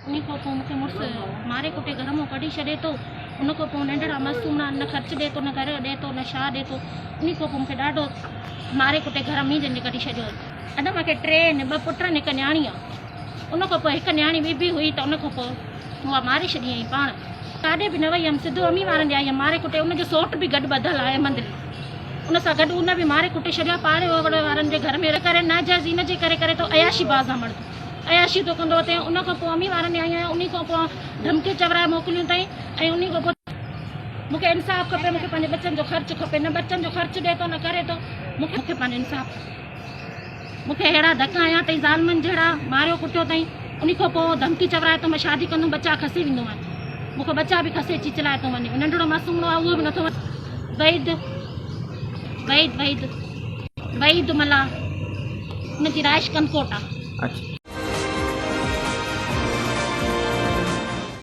उन खां पोइ मूंखे मुड़ुसु मारे कुटे घर मां कढी छॾे थो। उन खां पोइ नंढड़ा मासूम न ख़र्चु ॾिए थो, न घर ॾिए थो, न छा ॾिए थो। उन खां पोइ मूंखे ॾाढो मारे कुटे घर में जंहिंजे कढी छॾियो। अॼु मूंखे 3 न 2 पुट न 1 न्याणी आहे। उन खां पोइ 1 न्याणी ॿी बि हुई त उन खां पोइ उहा मारे छॾी हुई पाण। काॾे बि न वई हुअमि, सिधो अमी वारनि ॾे आई हुअमि मारे कुटे। उनजो सौट बि गॾु ॿधल आहे मंदरी, उन सां गॾु उन बि मारे कुटे छॾियो। पाड़े वारनि जे घर में करे नाजाइज़ इन जे करे तो अयाशी बाज़ आहे मर्द, अयाशी तो कंदो अथई। उन खां पोइ अमी वारनि ॾे आई आहियां, उन खां पोइ धमकी चवराए मोकिलियूं अथई। ऐं उन खां पोइ मूंखे इंसाफ़ खपे, मूंखे पंहिंजे बच्चनि जो ख़र्चु खपे। न बच्चनि जो ख़र्चु ॾिए थो, न करे थो। मूंखे पंहिंजो इंसाफ़। मूंखे अहिड़ा धका आया अथई ज़ालमनि जहिड़ा, मारियो कुटियो अथई। उन खां पोइ धमकी चवराए थो, मां शादी कंदुमि, बच्चा खसी वेंदो आहे। मूंखे बच्चा बि खसे चिचलाए थो वञे। नंढड़ो मासूम आहे उहो बि नथो वञे। वहीद वहीद वहीद वहीद मला, उनजी राइश कनकोट आहे। अच्छा।